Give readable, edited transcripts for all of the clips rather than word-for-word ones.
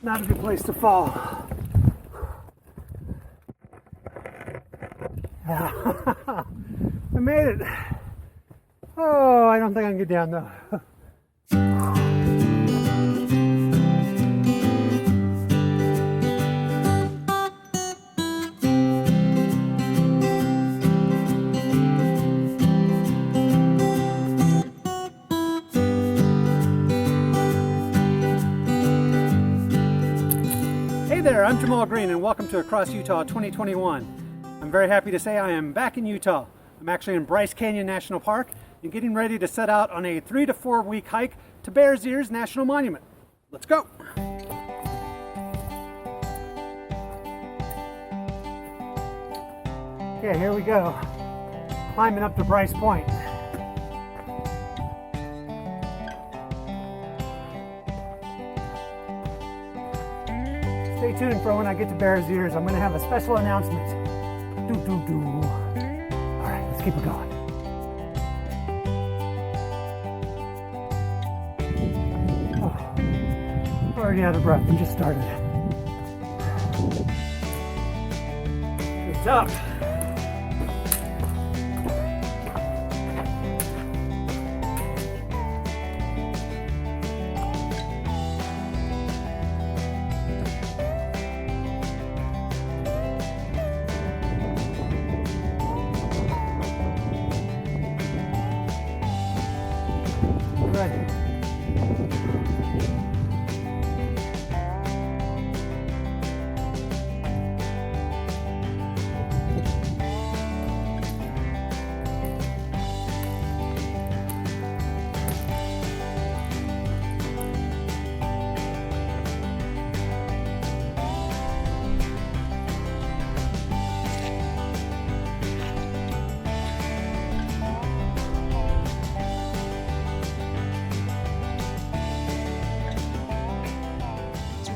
not a good place to fall. I made it. Oh, I don't think I can get down though. Hey there, I'm Jamal Green and welcome to Across Utah 2021. I'm very happy to say I am back in Utah. I'm actually in Bryce Canyon National Park and getting ready to set out on a 3 to 4 week hike to Bears Ears National Monument. Let's go! Okay, here we go. Climbing up to Bryce Point. Stay tuned for when I get to Bears Ears. I'm going to have a special announcement. All right, let's keep it going. Oh, already out of breath and just started. It's tough.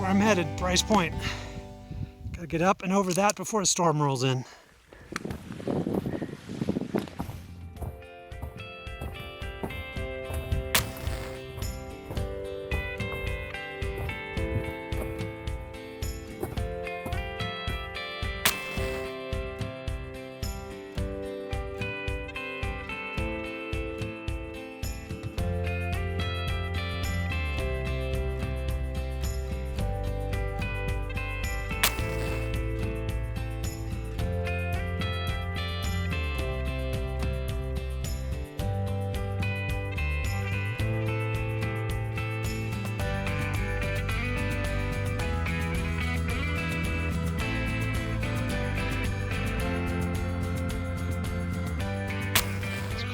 I'm headed, Bryce Point. Gotta get up and over that before a storm rolls in.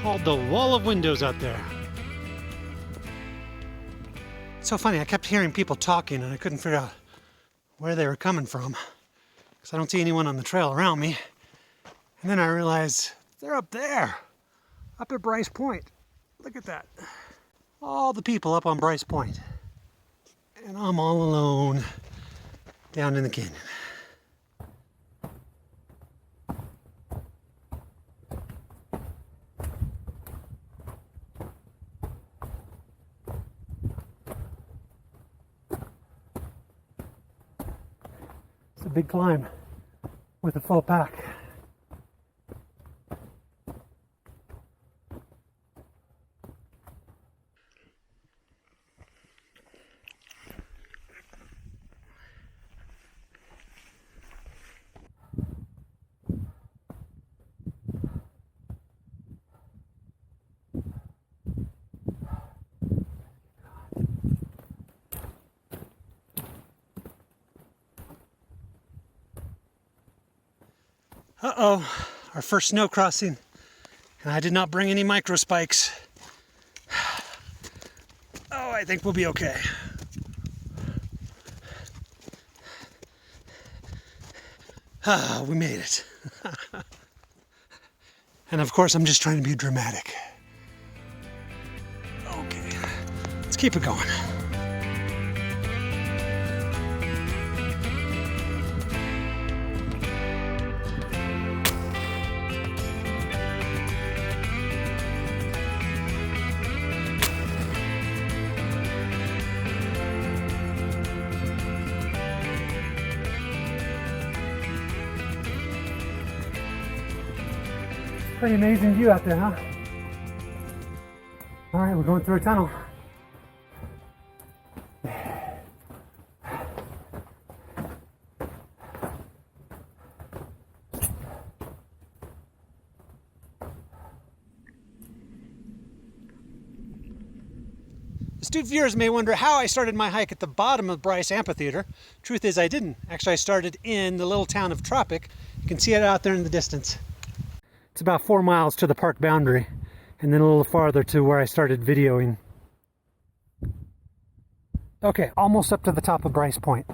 Called the wall of windows out there. It's so funny, I kept hearing people talking and I couldn't figure out where they were coming from because I don't see anyone on the trail around me. And then I realized they're up there, up at Bryce Point. Look at that. All the people up on Bryce Point. And I'm all alone down in the canyon. A big climb with a full pack. Uh-oh, our first snow crossing, and I did not bring any micro spikes. Oh, I think we'll be okay. Ah, we made it. And of course, I'm just trying to be dramatic. Okay, let's keep it going. Pretty amazing view out there, huh? All right, we're going through a tunnel. Astute viewers may wonder how I started my hike at the bottom of Bryce Amphitheater. Truth is, I didn't. Actually, I started in the little town of Tropic. You can see it out there in the distance. It's about 4 miles to the park boundary, and then a little farther to where I started videoing. Okay, almost up to the top of Bryce Point.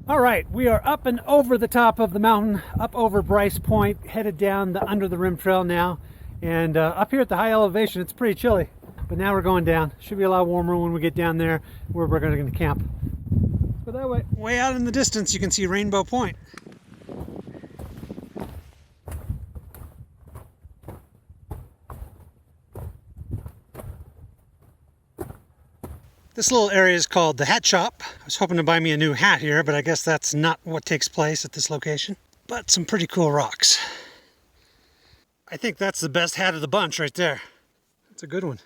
All right, we are up and over the top of the mountain, up over Bryce Point, headed down the Under the Rim Trail now. And up here at the high elevation, it's pretty chilly. But now we're going down. Should be a lot warmer when we get down there where we're going to camp. But that way, way out in the distance, you can see Rainbow Point. This little area is called the Hat Shop. I was hoping to buy me a new hat here, but I guess that's not what takes place at this location. But some pretty cool rocks. I think that's the best hat of the bunch right there. That's a good one.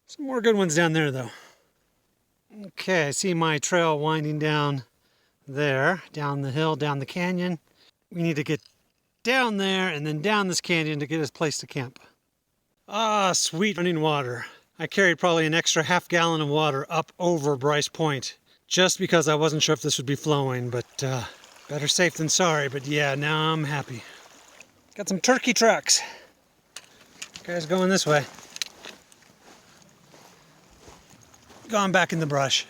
Some more good ones down there though. Okay, I see my trail winding down there, down the hill, down the canyon. We need to get down there and then down this canyon to get us a place to camp. Ah, sweet running water. I carried probably an extra half gallon of water up over Bryce Point just because I wasn't sure if this would be flowing, but better safe than sorry. But yeah, now I'm happy. Got some turkey tracks. Guys going this way. Gone back in the brush.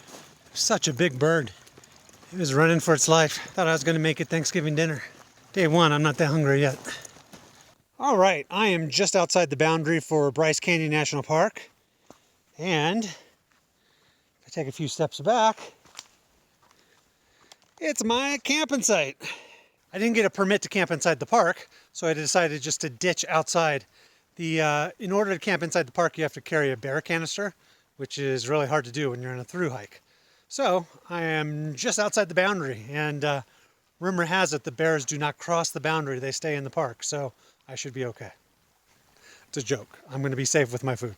Such a big bird. It was running for its life. Thought I was going to make it Thanksgiving dinner. Day one, I'm not that hungry yet. All right, I am just outside the boundary for Bryce Canyon National Park. And if I take a few steps back, it's my camping site. I didn't get a permit to camp inside the park, so I decided just to ditch outside. In order to camp inside the park, you have to carry a bear canister, which is really hard to do when you're on a through hike. So I am just outside the boundary, and rumor has it the bears do not cross the boundary, they stay in the park, so I should be okay. It's a joke. I'm going to be safe with my food.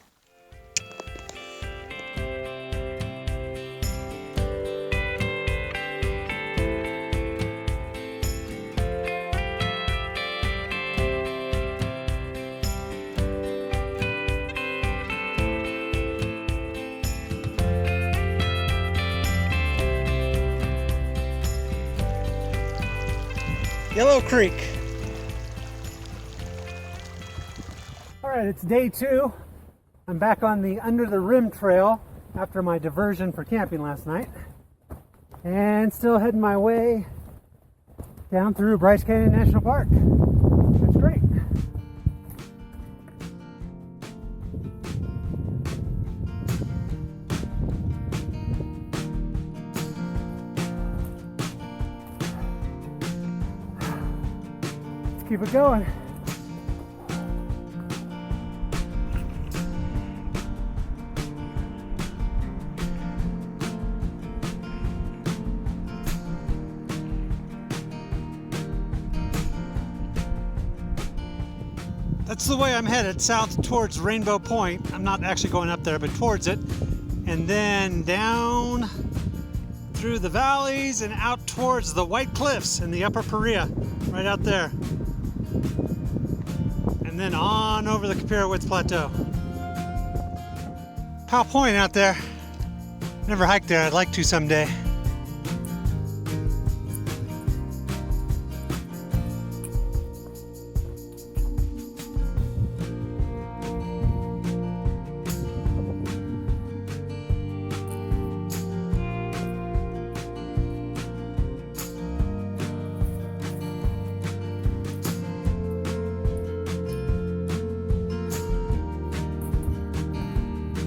Yellow Creek. All right, it's day 2. I'm back on the Under the Rim Trail after my diversion for camping last night. And still heading my way down through Bryce Canyon National Park. That's great. Keep it going. That's the way I'm headed, south towards Rainbow Point. I'm not actually going up there, but towards it. And then down through the valleys and out towards the White Cliffs in the Upper Paria, right out there. And then on over the Kapira Plateau. Powell Point out there. Never hiked there, I'd like to someday.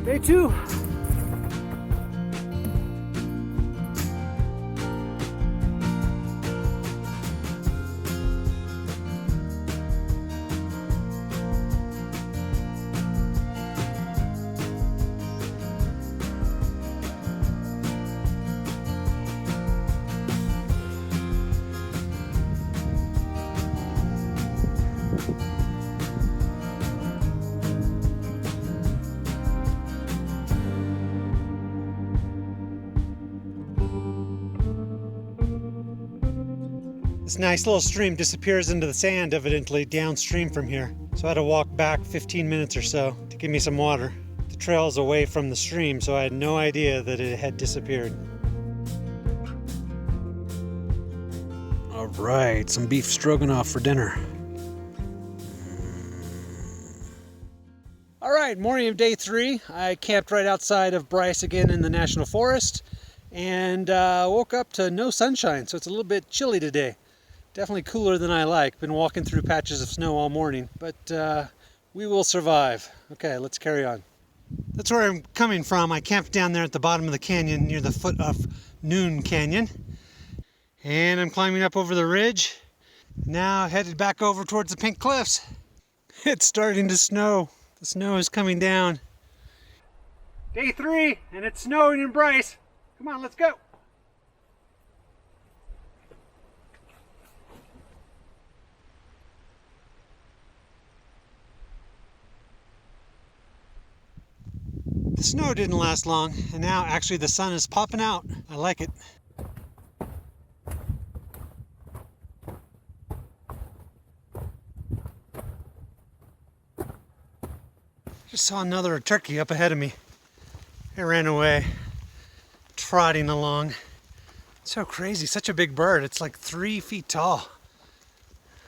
Day 2. This nice little stream disappears into the sand, evidently downstream from here. So I had to walk back 15 minutes or so to give me some water. The trail is away from the stream, so I had no idea that it had disappeared. All right, some beef stroganoff for dinner. All right, morning of day 3. I camped right outside of Bryce again in the National Forest and woke up to no sunshine, so it's a little bit chilly today. Definitely cooler than I like. Been walking through patches of snow all morning, but we will survive. Okay, let's carry on. That's where I'm coming from. I camped down there at the bottom of the canyon near the foot of Noon Canyon. And I'm climbing up over the ridge. Now headed back over towards the Pink Cliffs. It's starting to snow. The snow is coming down. Day 3, and it's snowing in Bryce. Come on, let's go. The snow didn't last long, and now actually the sun is popping out. I like it. Just saw another turkey up ahead of me. It ran away, trotting along. So crazy, such a big bird. It's like 3 feet tall.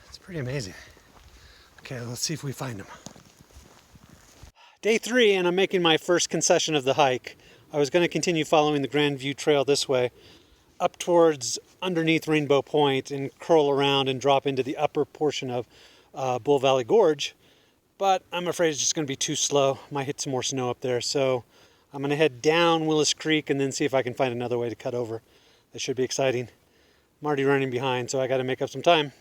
It's pretty amazing. Okay, let's see if we find him. Day 3, and I'm making my first concession of the hike. I was going to continue following the Grand View Trail this way, up towards underneath Rainbow Point and curl around and drop into the upper portion of Bull Valley Gorge. But I'm afraid it's just going to be too slow. Might hit some more snow up there. So I'm going to head down Willis Creek and then see if I can find another way to cut over. That should be exciting. I'm already running behind, so I got to make up some time.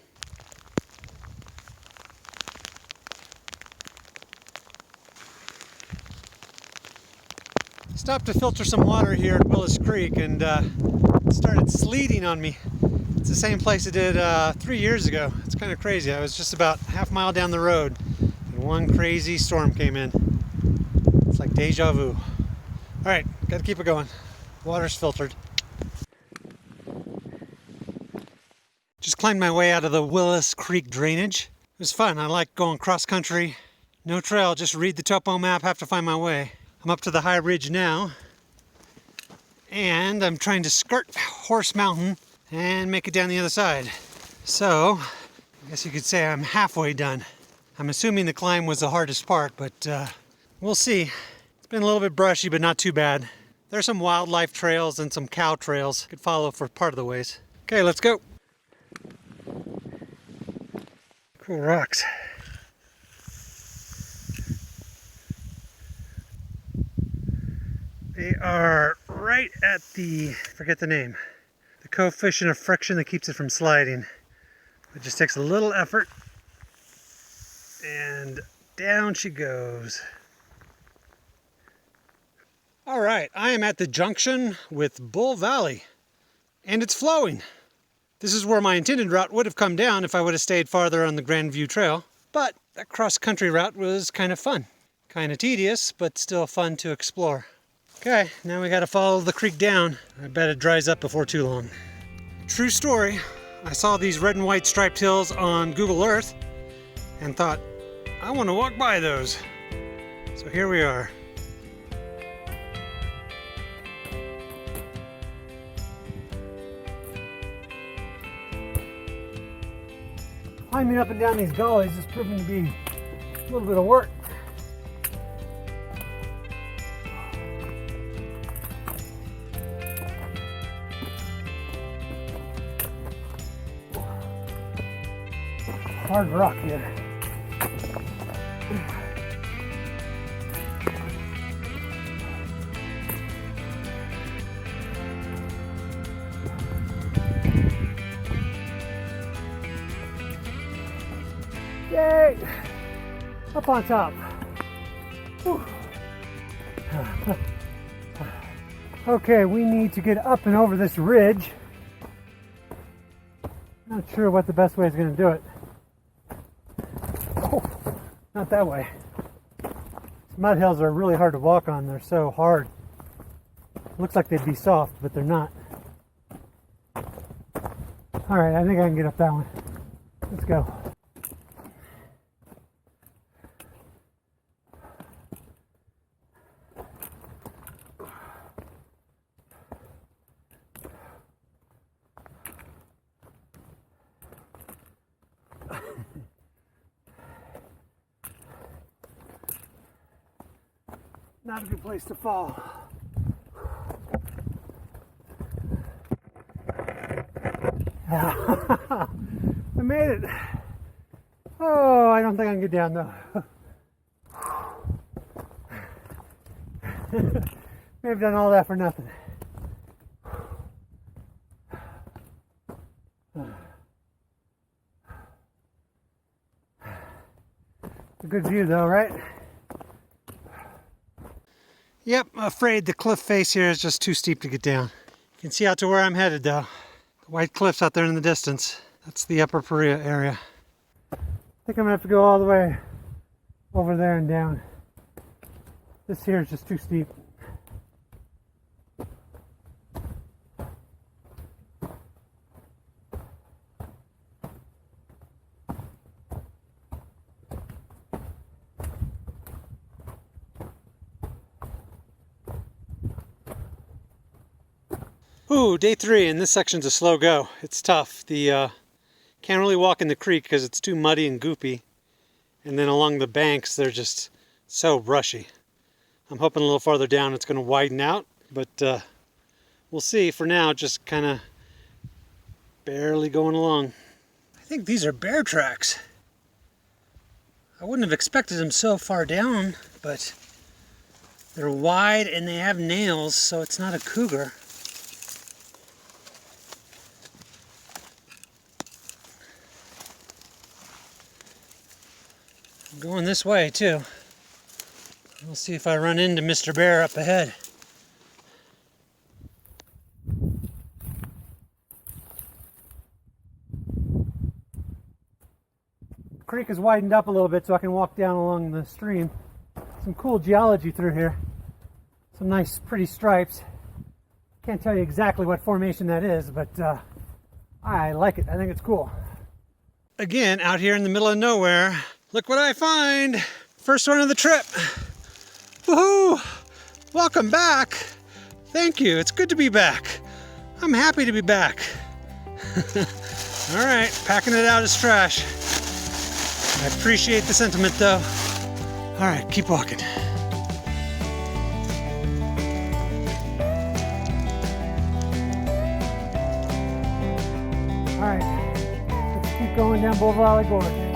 Stopped to filter some water here at Willis Creek, and it started sleeting on me. It's the same place it did 3 years ago. It's kind of crazy. I was just about half a mile down the road. One crazy storm came in. It's like deja vu. All right, gotta keep it going. Water's filtered. Just climbed my way out of the Willis Creek drainage. It was fun. I like going cross country. No trail, just read the topo map, have to find my way. I'm up to the high ridge now, and I'm trying to skirt Horse Mountain and make it down the other side. So, I guess you could say I'm halfway done. I'm assuming the climb was the hardest part, but we'll see. It's been a little bit brushy, but not too bad. There's some wildlife trails and some cow trails. Could follow for part of the ways. Okay, let's go. Cool rocks. They are right at the, forget the name, the coefficient of friction that keeps it from sliding. It just takes a little effort. And down she goes. All right, I am at the junction with Bull Valley, and it's flowing. This is where my intended route would have come down if I would have stayed farther on the Grand View Trail, but that cross-country route was kind of fun. Kind of tedious, but still fun to explore. Okay, now we got to follow the creek down. I bet it dries up before too long. True story, I saw these red and white striped hills on Google Earth and thought, I want to walk by those. So here we are. Climbing up and down these gullies is proving to be a little bit of work. Hard rock here. Yay! Up on top. Whew. Okay, we need to get up and over this ridge. Not sure what the best way is going to do it. Oh, not that way. These mud hills are really hard to walk on. They're so hard. Looks like they'd be soft, but they're not. All right, I think I can get up that one. Let's go. Not a good place to fall. I made it. Oh, I don't think I can get down though. May have done all that for nothing. A good view though, right? Yep, I'm afraid the cliff face here is just too steep to get down. You can see out to where I'm headed though. The white cliffs out there in the distance. That's the upper Perea area. I think I'm gonna have to go all the way over there and down. This here is just too steep. Ooh, day 3, and this section's a slow go. It's tough. Can't really walk in the creek because it's too muddy and goopy. And then along the banks, they're just so brushy. I'm hoping a little farther down it's going to widen out, but we'll see. For now, just kind of barely going along. I think these are bear tracks. I wouldn't have expected them so far down, but they're wide and they have nails, so it's not a cougar. I'm going this way too. We'll see if I run into Mr. Bear up ahead. The creek has widened up a little bit so I can walk down along the stream. Some cool geology through here. Some nice pretty stripes. Can't tell you exactly what formation that is, but I like it. I think it's cool. Again, out here in the middle of nowhere, look what I find. First one of the trip. Woohoo! Welcome back. Thank you. It's good to be back. I'm happy to be back. All right, packing it out as trash. I appreciate the sentiment though. All right, keep walking. All right, let's keep going down Bull Valley Gorge.